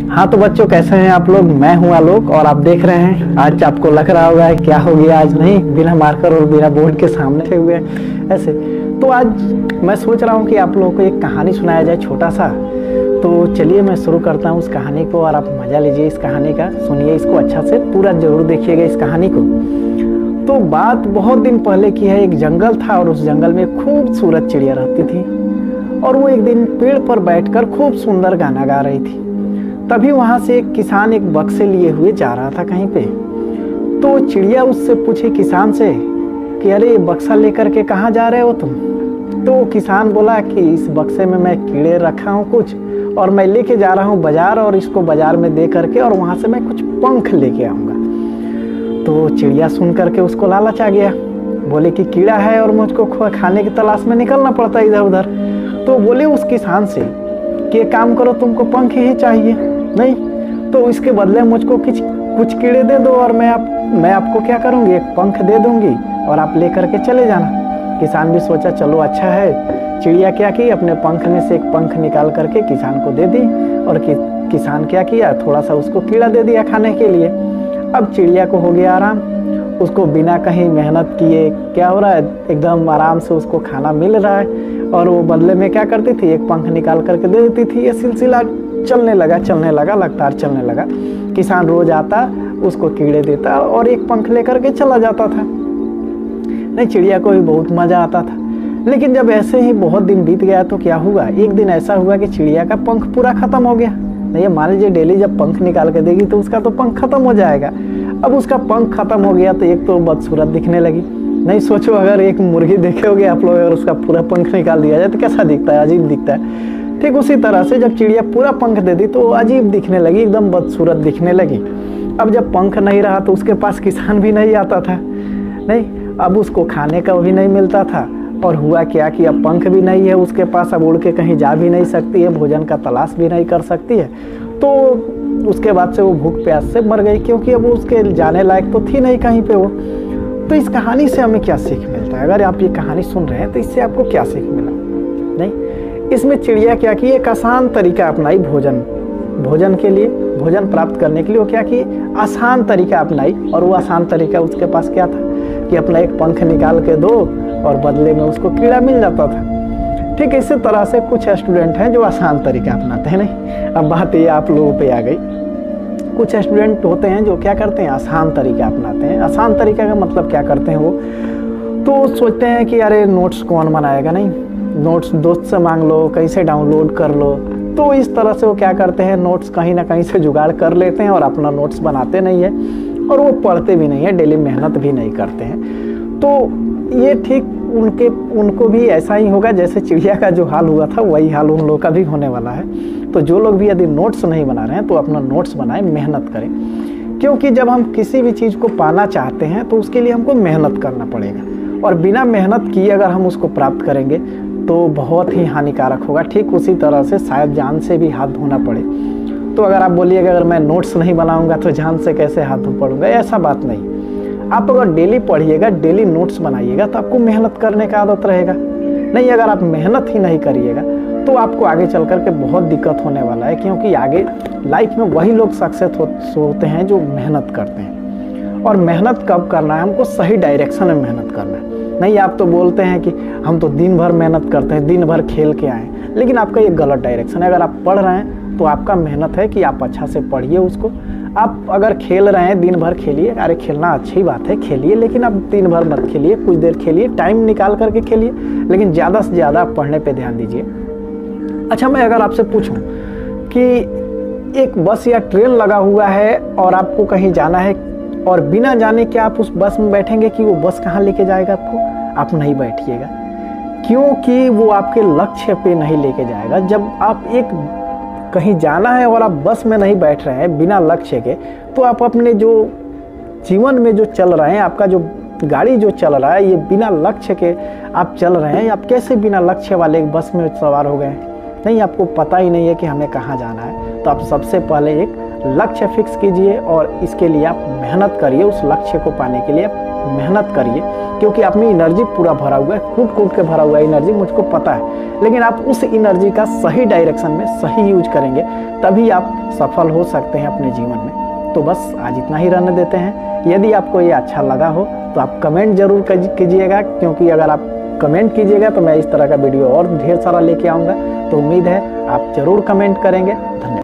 हाँ तो बच्चों, कैसे हैं आप लोग। मैं हूँ आलोक और आप देख रहे हैं। आज आपको लग रहा होगा क्या हो गया, आज नहीं बिना मार्कर और बिना बोर्ड के सामने हुए ऐसे। तो आज मैं सोच रहा हूँ कि आप लोगों को एक कहानी सुनाया जाए छोटा सा। तो चलिए मैं शुरू करता हूँ उस कहानी को और आप मज़ा लीजिए इस कहानी का, सुनिए इसको अच्छा से, पूरा जरूर देखिएगा इस कहानी को। तो बात बहुत दिन पहले की है। एक जंगल था और उस जंगल में खूबसूरत चिड़िया रहती थी और वो एक दिन पेड़ पर बैठकर खूब सुंदर गाना गा रही थी। तभी वहां से एक किसान एक बक्से लिए हुए जा रहा था कहीं पे। तो चिड़िया उससे पूछे किसान से कि अरे ये बक्सा लेकर के कहाँ जा रहे हो तुम। तो किसान बोला कि इस बक्से में मैं कीड़े रखा हूँ कुछ, और मैं लेके जा रहा हूँ बाजार, और इसको बाजार में दे करके और वहां से मैं कुछ पंख लेके आऊंगा। तो चिड़िया सुन करके उसको लालच आ गया, बोले कि कीड़ा है और मुझको खाने की तलाश में निकलना पड़ता है इधर उधर। तो बोले उस किसान से कि एक काम करो, तुमको पंख ही चाहिए नहीं, तो इसके बदले मुझको कुछ कीड़े दे दो और मैं आपको क्या करूँगी, एक पंख दे दूंगी और आप ले करके चले जाना। किसान भी सोचा चलो अच्छा है। चिड़िया क्या की, अपने पंख में से एक पंख निकाल करके किसान को दे दी और किसान क्या किया, थोड़ा सा उसको कीड़ा दे दिया खाने के लिए। अब चिड़िया को हो गया आराम, उसको बिना कहीं मेहनत किए क्या हो रहा है, एकदम आराम से उसको खाना मिल रहा है। और वो बदले में क्या करती थी, एक पंख निकाल करके दे देती थी। ये सिलसिला चलने लगा लगातार चलने लगा। किसान रोज आता, उसको कीड़े देता और एक पंख लेकर के चला जाता था। नहीं, चिड़िया को भी बहुत मजा आता था। लेकिन जब ऐसे ही बहुत दिन बीत गया तो क्या हुआ, एक दिन ऐसा हुआ कि चिड़िया का पंख पूरा खत्म हो गया। नहीं, मान लीजिए डेली जब पंख निकाल के देगी तो उसका तो पंख खत्म हो जाएगा। अब उसका पंख खत्म हो गया तो एक तो बदसूरत दिखने लगी। नहीं, सोचो अगर एक मुर्गी देखे होगे आप लोग, अगर उसका पूरा पंख निकाल दिया जाए तो कैसा दिखता है, अजीब दिखता है। ठीक उसी तरह से जब चिड़िया पूरा पंख दे दी तो अजीब दिखने लगी, एकदम बदसूरत दिखने लगी। अब जब पंख नहीं रहा तो उसके पास किसान भी नहीं आता था। नहीं, अब उसको खाने का भी नहीं मिलता था। और हुआ क्या कि अब पंख भी नहीं है उसके पास, अब उड़ के कहीं जा भी नहीं सकती है, भोजन का तलाश भी नहीं कर सकती है। तो उसके बाद से वो भूख प्यास से मर गई, क्योंकि अब उसके जाने लायक तो थी नहीं कहीं पे वो। तो इस कहानी से हमें क्या सीख मिलता है, अगर आप ये कहानी सुन रहे हैं तो इससे आपको क्या सीख मिला। नहीं, इसमें चिड़िया क्या की, एक आसान तरीका अपनाई भोजन के लिए, भोजन प्राप्त करने के लिए। वो क्या की, आसान तरीका अपनाई। और वो आसान तरीका उसके पास क्या था कि अपना एक पंख निकाल के दो और बदले में उसको कीड़ा मिल जाता था। ठीक इसी तरह से कुछ स्टूडेंट हैं जो आसान तरीका अपनाते हैं। नहीं, अब बात ये आप लोगों पे आ गई। कुछ स्टूडेंट होते हैं जो क्या करते हैं, आसान तरीका अपनाते हैं। आसान तरीका का मतलब क्या करते हैं, वो तो सोचते हैं कि अरे नोट्स कौन बनाएगा, नहीं नोट्स दोस्त से मांग लो, कहीं से डाउनलोड कर लो। तो इस तरह से वो क्या करते हैं, नोट्स कहीं ना कहीं से जुगाड़ कर लेते हैं और अपना नोट्स बनाते नहीं है और वो पढ़ते भी नहीं है, डेली मेहनत भी नहीं करते हैं। तो ये ठीक उनको भी ऐसा ही होगा जैसे चिड़िया का जो हाल हुआ था, वही हाल उन लोगों का भी होने वाला है। तो जो लोग भी यदि नोट्स नहीं बना रहे हैं तो अपना नोट्स बनाएं, मेहनत करें। क्योंकि जब हम किसी भी चीज़ को पाना चाहते हैं तो उसके लिए हमको मेहनत करना पड़ेगा, और बिना मेहनत किए अगर हम उसको प्राप्त करेंगे तो बहुत ही हानिकारक होगा। ठीक उसी तरह से शायद जान से भी हाथ धोना पड़े। तो अगर आप बोलिएगा अगर मैं नोट्स नहीं बनाऊंगा तो जान से कैसे हाथ धो पड़ूंगा, ऐसा बात नहीं। आप अगर डेली पढ़िएगा, डेली नोट्स बनाइएगा तो आपको मेहनत करने का आदत रहेगा। नहीं, अगर आप मेहनत ही नहीं करिएगा तो आपको आगे चल कर के बहुत दिक्कत होने वाला है। क्योंकि आगे लाइफ में वही लोग सक्सेस होते हैं जो मेहनत करते हैं। और मेहनत कब करना है, हमको सही डायरेक्शन में मेहनत करना है। नहीं, आप तो बोलते हैं कि हम तो दिन भर मेहनत करते हैं, दिन भर खेल के आए, लेकिन आपका ये गलत डायरेक्शन है। अगर आप पढ़ रहे हैं तो आपका मेहनत है कि आप अच्छा से पढ़िए उसको। आप अगर खेल रहे हैं, दिन भर खेलिए, अरे खेलना अच्छी बात है, खेलिए, लेकिन आप दिन भर मत खेलिए, कुछ देर खेलिए, टाइम निकाल करके खेलिए, लेकिन ज़्यादा से ज़्यादा पढ़ने पे ध्यान दीजिए। अच्छा, मैं अगर आपसे पूछूं कि एक बस या ट्रेन लगा हुआ है और आपको कहीं जाना है और बिना जाने कि आप उस बस में बैठेंगे कि वो बस कहाँ लेके जाएगा आपको, आप नहीं बैठिएगा। क्योंकि वो आपके लक्ष्य पे नहीं लेके जाएगा। जब आप कहीं जाना है और आप बस में नहीं बैठ रहे हैं बिना लक्ष्य के, तो आप अपने जो जीवन में जो चल रहे हैं, आपका जो गाड़ी जो चल रहा है, ये बिना लक्ष्य के आप चल रहे हैं। आप कैसे बिना लक्ष्य वाले एक बस में सवार हो गए? नहीं, आपको पता ही नहीं है कि हमें कहाँ जाना है। तो आप सबसे पहले एक लक्ष्य फिक्स कीजिए और इसके लिए आप मेहनत करिए। उस लक्ष्य को पाने के लिए आप मेहनत करिए, क्योंकि अपनी एनर्जी पूरा भरा हुआ है, कूट कूट के भरा हुआ है एनर्जी, मुझको पता है। लेकिन आप उस एनर्जी का सही डायरेक्शन में सही यूज करेंगे, तभी आप सफल हो सकते हैं अपने जीवन में। तो बस आज इतना ही रहने देते हैं। यदि आपको ये अच्छा लगा हो तो आप कमेंट जरूर कीजिएगा, क्योंकि अगर आप कमेंट कीजिएगा तो मैं इस तरह का वीडियो और ढेर सारा लेके आऊँगा। तो उम्मीद है आप जरूर कमेंट करेंगे। धन्यवाद।